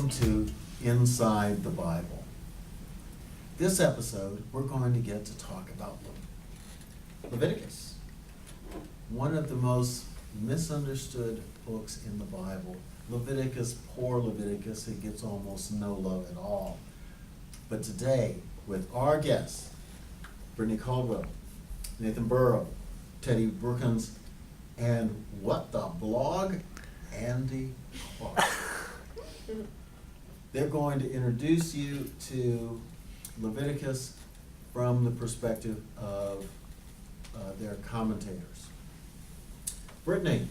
Welcome to Inside the Bible. This episode, we're going to get to talk about Leviticus, one of the most misunderstood books in the Bible. Leviticus, poor Leviticus, it gets almost no love at all. But today, with our guests, Brittany Caldwell, Nathan Burrow, Teddy Brookins, and what the blog, Andy Clark. They're going to introduce you to Leviticus from the perspective of their commentators. Brittany,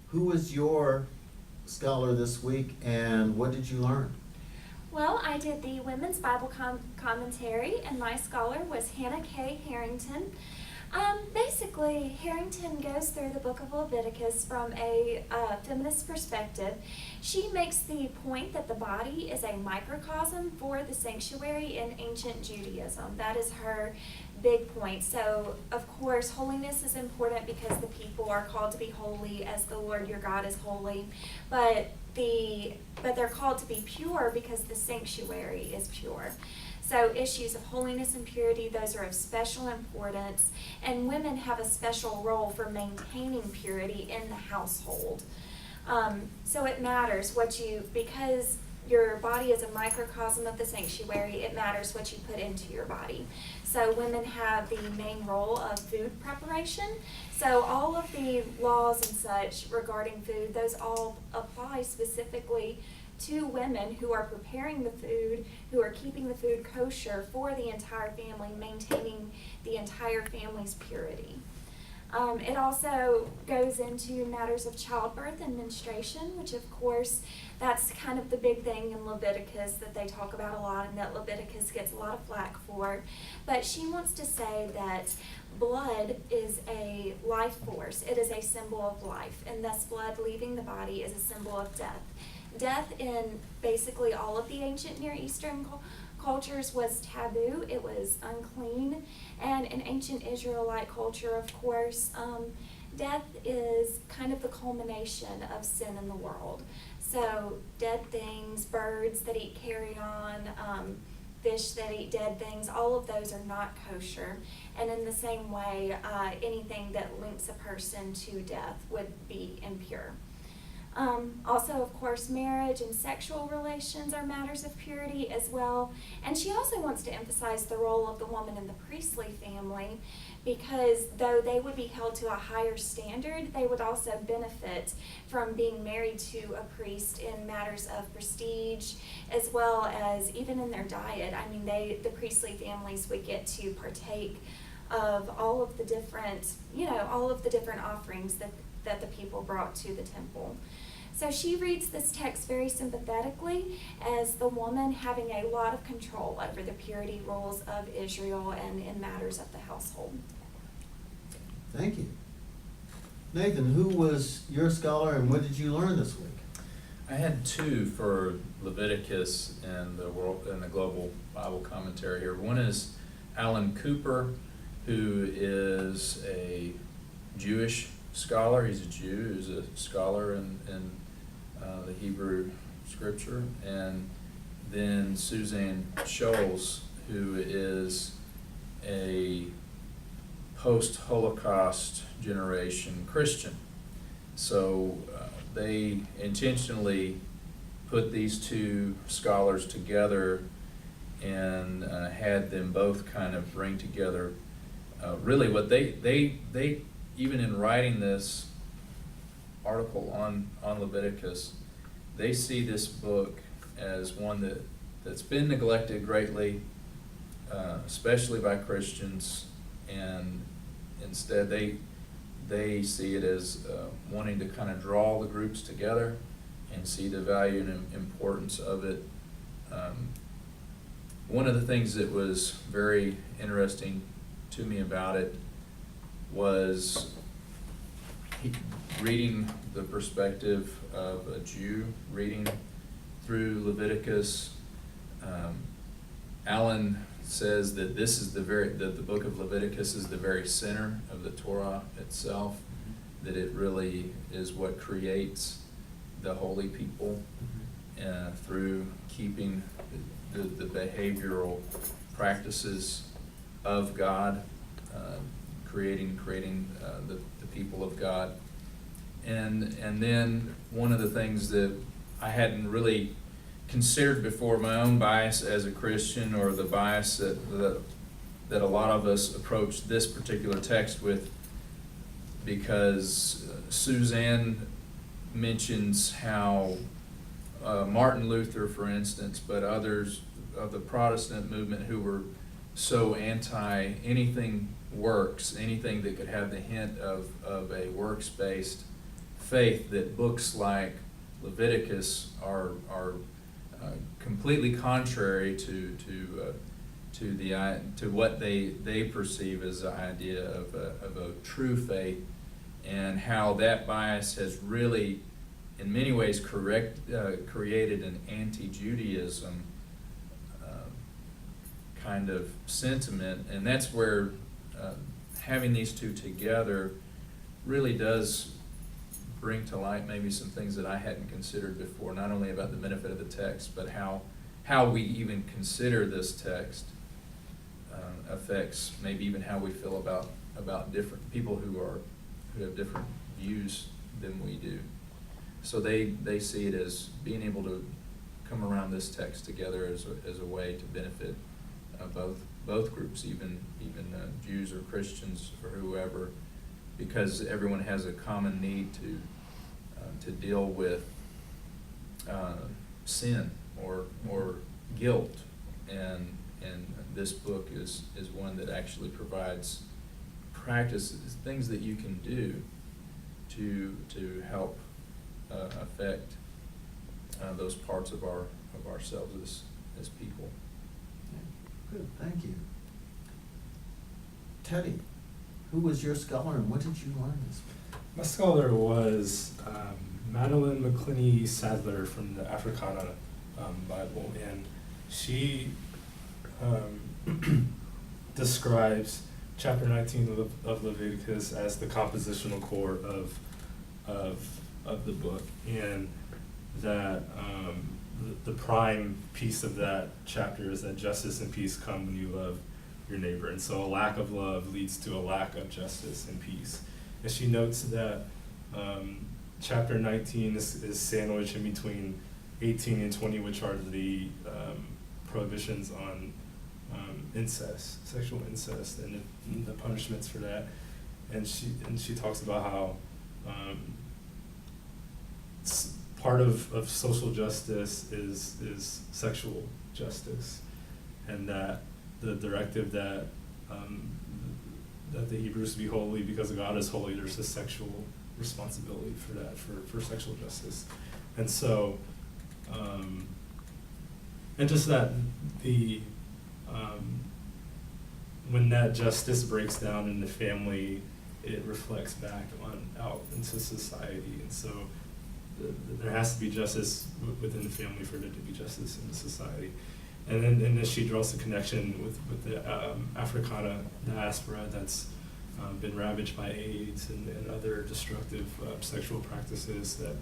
who was your scholar this week and what did you learn? Well, I did the Women's Bible Commentary, and my scholar was Hannah K. Harrington. Basically, Harrington goes through the book of Leviticus from a feminist perspective. She makes the point that the body is a microcosm for the sanctuary in ancient Judaism. That is her big point. So, of course, holiness is important because the people are called to be holy as the Lord your God is holy. But they're called to be pure because the sanctuary is pure. So issues of holiness and purity, those are of special importance, and women have a special role for maintaining purity in the household. So it matters because your body is a microcosm of the sanctuary, it matters what you put into your body. So women have the main role of food preparation. So all of the laws and such regarding food, those all apply specifically to women who are preparing the food, who are keeping the food kosher for the entire family, maintaining the entire family's purity. It also goes into matters of childbirth and menstruation, which of course, that's kind of the big thing in Leviticus that they talk about a lot and that Leviticus gets a lot of flack for. But she wants to say that blood is a life force. It is a symbol of life, and thus blood leaving the body is a symbol of death. Death in basically all of the ancient Near Eastern cultures was taboo. It was unclean. And in ancient Israelite culture, of course, death is kind of the culmination of sin in the world. So dead things, birds that eat carrion, fish that eat dead things, all of those are not kosher. And in the same way, anything that links a person to death would be impure. Also, of course, marriage and sexual relations are matters of purity as well. And she also wants to emphasize the role of the woman in the priestly family, because though they would be held to a higher standard, they would also benefit from being married to a priest in matters of prestige, as well as even in their diet. I mean, the priestly families would get to partake of all of the different offerings that the people brought to the temple. So she reads this text very sympathetically as the woman having a lot of control over the purity rules of Israel and in matters of the household. Thank you. Nathan, who was your scholar and what did you learn this week? I had two for Leviticus and the Global Bible Commentary here. One is Alan Cooper, who is a Jewish scholar. He's a Jew. He's a scholar in the Hebrew Scripture. And then Suzanne Scholes, who is a post-Holocaust generation Christian. So they intentionally put these two scholars together and had them both kind of bring together really what they even in writing this article on Leviticus, they see this book as one that's been neglected greatly, especially by Christians, and instead they see it as wanting to kind of draw the groups together and see the value and importance of it. One of the things that was very interesting to me about it was reading the perspective of a Jew reading through Leviticus. Alan says that this is that the book of Leviticus is the very center of the Torah itself, that it really is what creates the holy people. through keeping the behavioral practices of God, creating the people of God. And then one of the things that I hadn't really considered before, my own bias as a Christian, or the bias that a lot of us approach this particular text with, because Suzanne mentions how Martin Luther, for instance, but others of the Protestant movement who were so anti anything works, anything that could have the hint of a works-based faith, that books like Leviticus are completely contrary to what they perceive as the idea of a true faith, and how that bias has really, in many ways, created an anti-Judaism kind of sentiment. And that's where having these two together really does bring to light maybe some things that I hadn't considered before, not only about the benefit of the text, but how we even consider this text affects maybe even how we feel about different people who have different views than we do. So they see it as being able to come around this text together as a way to benefit both groups, even Jews or Christians or whoever, because everyone has a common need to deal with sin or guilt, and this book is one that actually provides practices, things that you can do to help affect those parts of ourselves as people. Good, thank you. Teddy, who was your scholar and what did you learn this week? My scholar was Madeline McClinney Sadler from the Africana Bible, and she describes chapter 19 of Leviticus as the compositional core of the book, and that the prime piece of that chapter is that justice and peace come when you love your neighbor, and so a lack of love leads to a lack of justice and peace. And she notes that chapter 19 is sandwiched in between 18 and 20, which are the prohibitions on incest, sexual incest, and the punishments for that. And she talks about how part of social justice is sexual justice, and that the directive that the Hebrews be holy because God is holy, there's a sexual responsibility for that, for sexual justice. And so, and just that when that justice breaks down in the family, it reflects back out into society. And so there has to be justice within the family for there to be justice in the society. And then she draws a connection with the Africana diaspora that's been ravaged by AIDS and other destructive sexual practices, that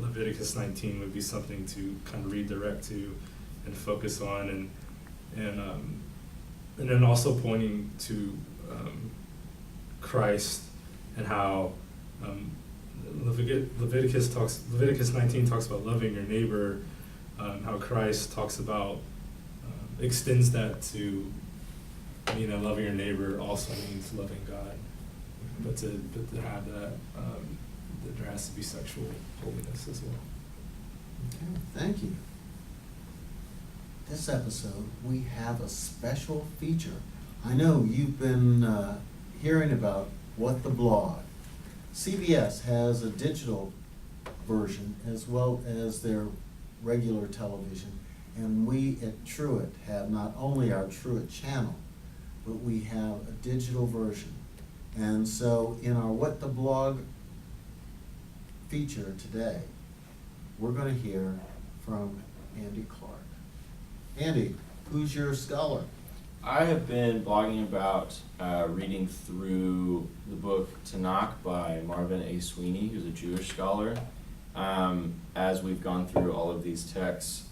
Leviticus 19 would be something to kind of redirect to and focus on, and then also pointing to Christ and how Leviticus 19 talks about loving your neighbor, how Christ talks about extends that to loving your neighbor also means loving God, but to have that there has to be sexual holiness as well. Okay, thank you. This episode, we have a special feature. I know you've been hearing about What the Blog. CBS has a digital version as well as their regular television, and we at Truett have not only our Truett channel, but we have a digital version. And so in our What the Blog feature today, we're going to hear from Andy Clark. Andy, who's your scholar? I have been blogging about reading through the book Tanakh by Marvin A. Sweeney, who's a Jewish scholar, as we've gone through all of these texts.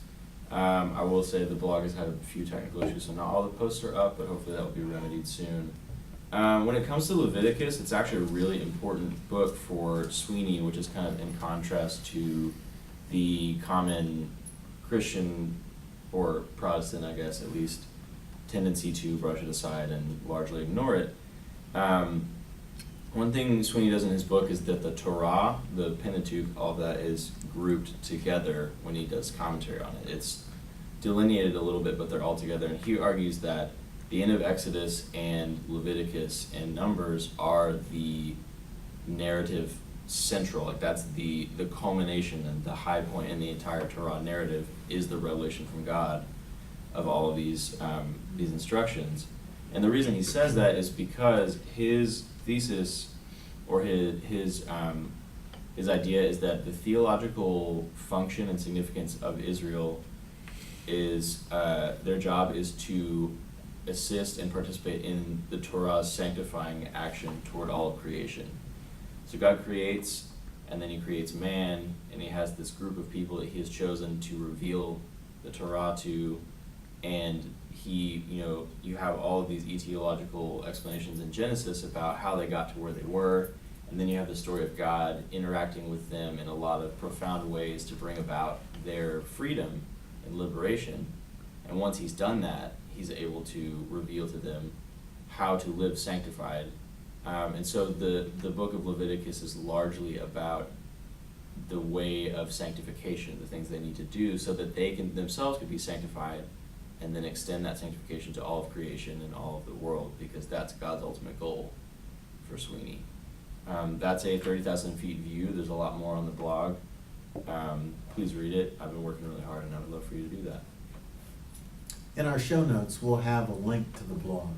I will say the blog has had a few technical issues, so not all the posts are up, but hopefully that will be remedied soon. When it comes to Leviticus, it's actually a really important book for Sweeney, which is kind of in contrast to the common Christian, or Protestant, I guess, at least, tendency to brush it aside and largely ignore it. One thing Sweeney does in his book is that the Torah, the Pentateuch, all of that is grouped together when he does commentary on it. It's delineated a little bit, but they're all together. And he argues that the end of Exodus and Leviticus and Numbers are the narrative central. Like that's the culmination and the high point in the entire Torah narrative is the revelation from God of all of these instructions. And the reason he says that is because his thesis, or his idea, is that the theological function and significance of Israel is their job is to assist and participate in the Torah's sanctifying action toward all of creation. So God creates, and then he creates man, and he has this group of people that he has chosen to reveal the Torah to, and you have all of these etiological explanations in Genesis about how they got to where they were, and then you have the story of God interacting with them in a lot of profound ways to bring about their freedom and liberation. And once he's done that, he's able to reveal to them how to live sanctified. And so the book of Leviticus is largely about the way of sanctification, the things they need to do so that they can themselves could be sanctified, and then extend that sanctification to all of creation and all of the world, because that's God's ultimate goal for Sweeney. That's a 30,000 feet view. There's a lot more on the blog. Please read it. I've been working really hard, and I would love for you to do that. In our show notes, we'll have a link to the blog.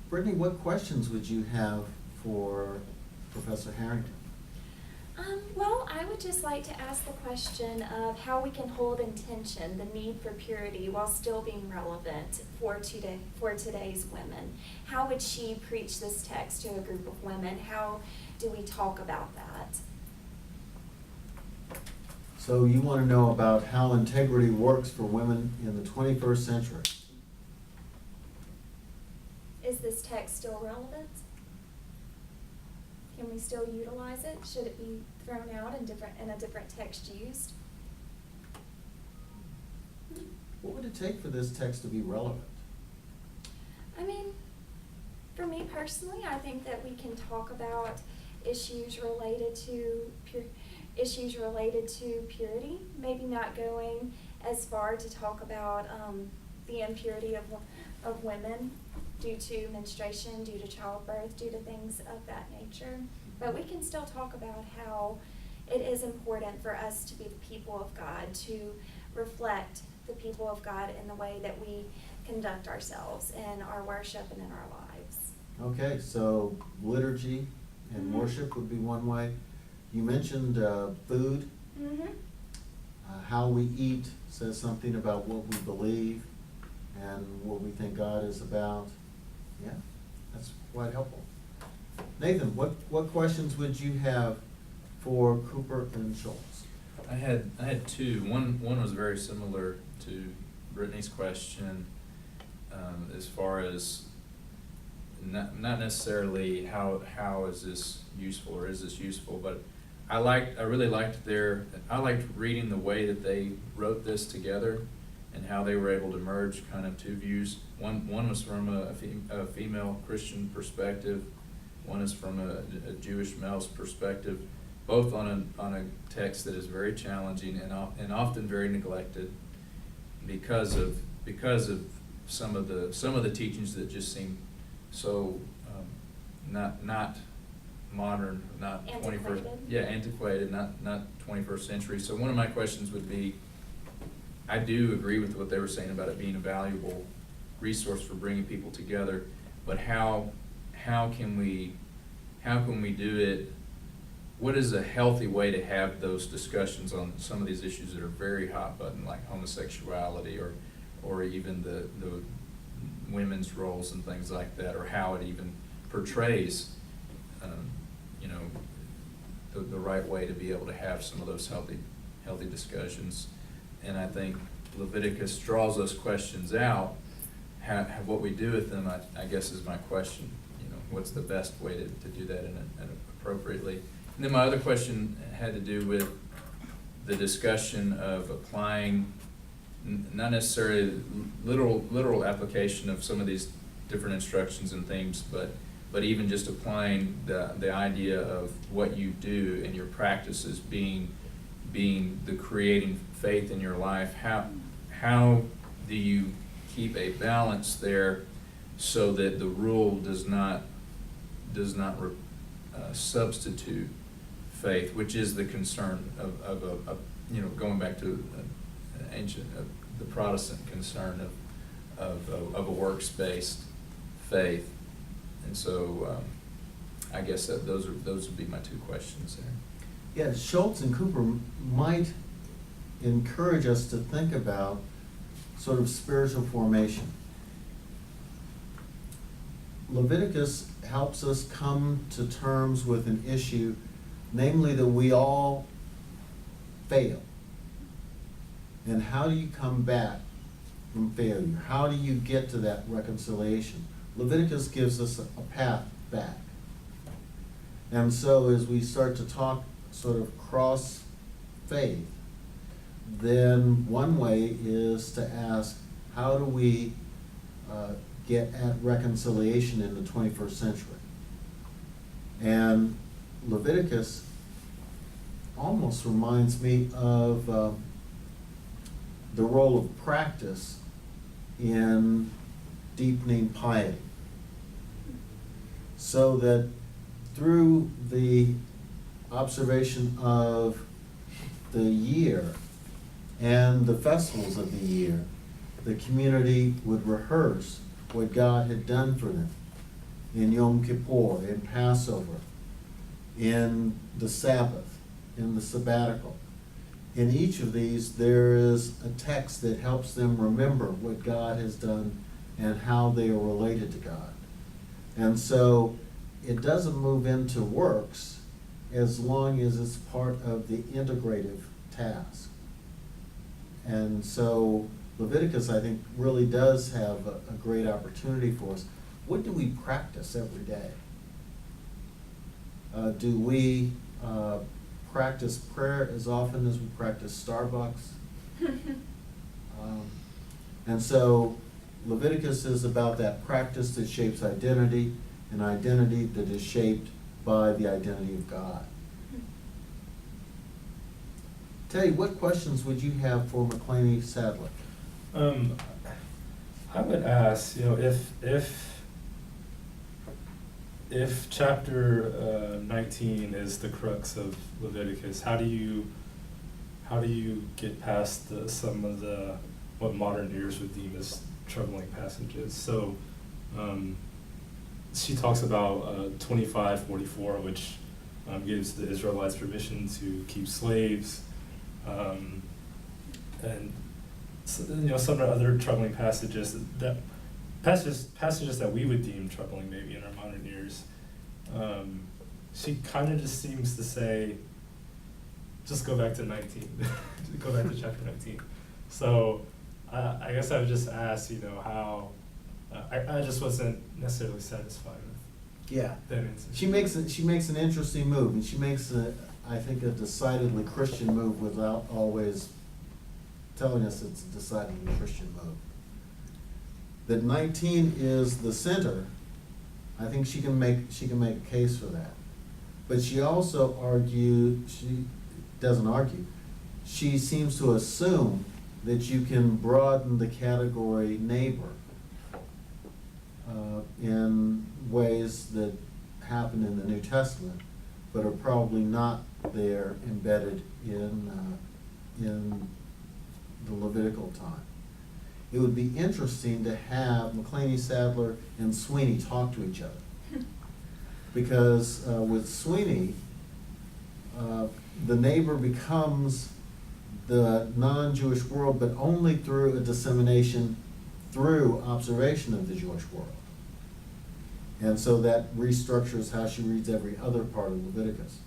Brittany, what questions would you have for Professor Harrington? Well, I would just like to ask the question of how we can hold in tension the need for purity while still being relevant for today's women. How would she preach this text to a group of women? How do we talk about that? So you want to know about how integrity works for women in the 21st century. Is this text still relevant? Can we still utilize it? Should it be thrown out in a different text used? What would it take for this text to be relevant? I mean, for me personally, I think that we can talk about issues related to purity. Maybe not going as far to talk about the impurity of women due to menstruation, due to childbirth, due to things of that nature. But we can still talk about how it is important for us to be the people of God, to reflect the people of God in the way that we conduct ourselves in our worship and in our lives. Okay, so liturgy and worship would be one way. You mentioned food. Mm-hmm. How we eat says something about what we believe and what we think God is about. Yeah, that's quite helpful. Nathan, what questions would you have for Cooper and Schultz? I had two. One was very similar to Brittany's question, as far as not necessarily how is this useful or is this useful, but I liked reading the way that they wrote this together and how they were able to merge kind of two views. One was from a female Christian perspective. One is from a Jewish male's perspective. Both on a text that is very challenging and often very neglected because of some of the teachings that just seem so not modern, not 21st, antiquated, not 21st century. So one of my questions would be, I do agree with what they were saying about it being a valuable resource for bringing people together, but how can we do it? What is a healthy way to have those discussions on some of these issues that are very hot button, like homosexuality or even the women's roles and things like that, or how it even portrays, you know, the right way to be able to have some of those healthy discussions. And I think Leviticus draws those questions out. What we do with them, I guess, is my question. You know, what's the best way to do that in appropriately? And then my other question had to do with the discussion of applying, not necessarily literal application of some of these different instructions and themes, but even just applying the idea of what you do and your practices being the creating faith in your life. How do you keep a balance there so that the rule does not substitute faith, which is the concern of you know, going back to ancient the Protestant concern of a works-based faith. And so I guess those would be my two questions there. Yeah, Schultz and Cooper might encourage us to think about sort of spiritual formation. Leviticus helps us come to terms with an issue, namely that we all fail. And how do you come back from failure? How do you get to that reconciliation? Leviticus gives us a path back. And so as we start to talk sort of cross faith, then one way is to ask, how do we get at reconciliation in the 21st century? And Leviticus almost reminds me of the role of practice in deepening piety. So that through the observation of the year and the festivals of the year, the community would rehearse what God had done for them in Yom Kippur, in Passover, in the Sabbath, in the sabbatical. In each of these, there is a text that helps them remember what God has done and how they are related to God. And so it doesn't move into works as long as it's part of the integrative task. And so Leviticus, I think, really does have a great opportunity for us. What do we practice every day? Do we practice prayer as often as we practice Starbucks? And so Leviticus is about that practice that shapes identity, an identity that is shaped by the identity of God. Teddy, what questions would you have for McClaney Sadler? I would ask, you know, if chapter 19 is the crux of Leviticus, how do you get past some of the what modern ears would deem as troubling passages? So she talks about 25:44, which gives the Israelites permission to keep slaves, and so, you know, some of the other troubling passages that we would deem troubling maybe in our modern ears. She kind of just seems to say, just go back to 19, go back to chapter 19. So I guess I would just ask, you know, how I just wasn't necessarily satisfied with Yeah. that answer. She makes an interesting move, and she makes I think a decidedly Christian move without always telling us it's a decidedly Christian move. That 19 is the center. I think she can make a case for that. But she also she doesn't argue. She seems to assume that you can broaden the category neighbor in ways that happen in the New Testament, but are probably not there embedded in the Levitical time. It would be interesting to have McClaney Sadler and Sweeney talk to each other. Because with Sweeney, the neighbor becomes the non-Jewish world, but only through a dissemination through observation of the Jewish world. And so that restructures how she reads every other part of Leviticus.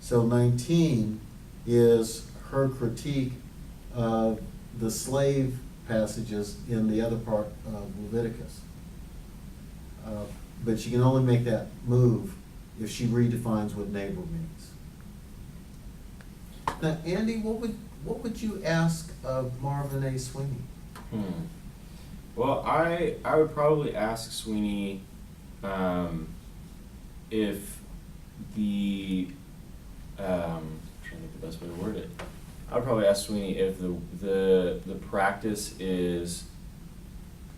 So 19 is her critique of the slave passages in the other part of Leviticus. But she can only make that move if she redefines what neighbor means. Now, Andy, what would you ask of Marvin A. Sweeney? Well, I would probably ask Sweeney if the I'm trying to think the best way to word it. I would probably ask Sweeney if the practice is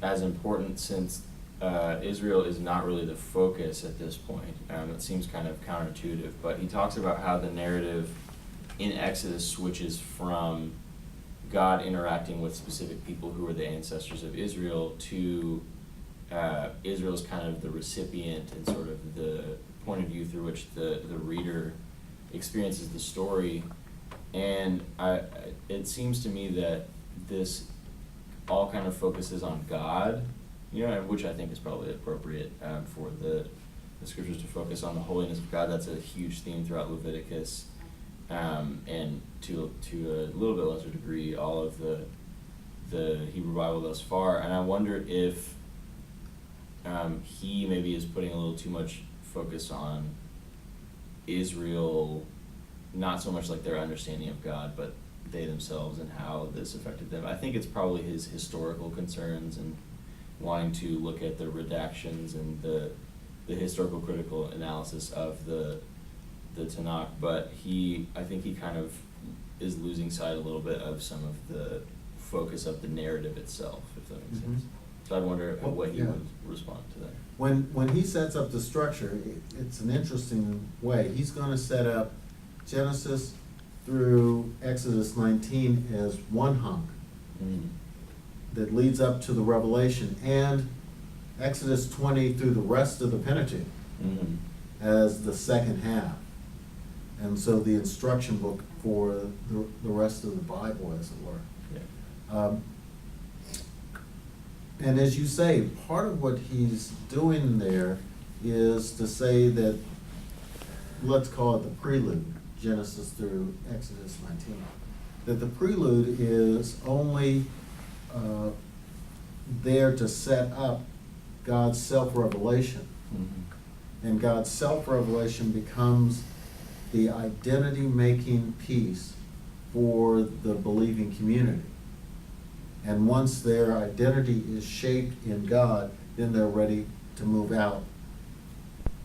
as important, since Israel is not really the focus at this point. It seems kind of counterintuitive, but he talks about how the narrative in Exodus switches from God interacting with specific people who are the ancestors of Israel to Israel's kind of the recipient and sort of the point of view through which the reader experiences the story. And it seems to me that this all kind of focuses on God, which I think is probably appropriate for the scriptures to focus on the holiness of God. That's a huge theme throughout Leviticus, and to a little bit lesser degree, all of the Hebrew Bible thus far. And I wonder if he maybe is putting a little too much focus on Israel, not so much like their understanding of God, but they themselves and how this affected them. I think it's probably his historical concerns and wanting to look at the redactions and the historical critical analysis of the Tanakh, but I think he kind of is losing sight a little bit of some of the focus of the narrative itself, if that makes sense. So I'd wonder what he would respond to that. When he sets up the structure, it's an interesting way. He's going to set up Genesis through Exodus 19 as one hunk that leads up to the Revelation, and Exodus 20 through the rest of the Pentateuch as the second half. And so the instruction book for the rest of the Bible, as it were. Yeah. And as you say, part of what he's doing there is to say that, let's call it the prelude, Genesis through Exodus 19, that the prelude is only there to set up God's self-revelation. And God's self-revelation becomes the identity-making piece for the believing community. And once their identity is shaped in God, then they're ready to move out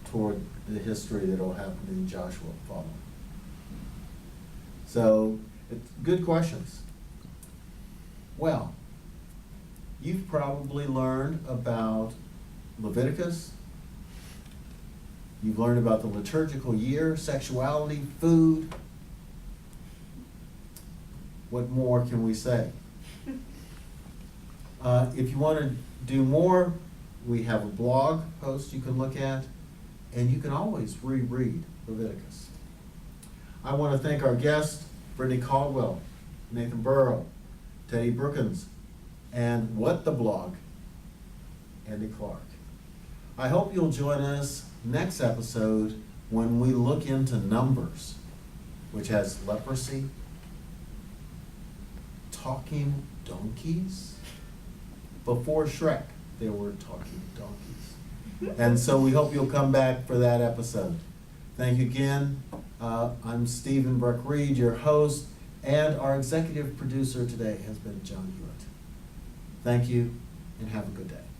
toward the history that will happen in Joshua following. So, it's good questions. Well, you've probably learned about Leviticus. You've learned about the liturgical year, sexuality, food. What more can we say? If you want to do more, we have a blog post you can look at, and you can always reread Leviticus. I want to thank our guests, Brittany Caldwell, Nathan Burrow, Teddy Brookins, and What the Blog, Andy Clark. I hope you'll join us next episode when we look into Numbers, which has leprosy, talking donkeys. Before Shrek, there were talking donkeys. And so we hope you'll come back for that episode. Thank you again. I'm Stephen Bruck-Reed, your host, and our executive producer today has been John Hewitt. Thank you, and have a good day.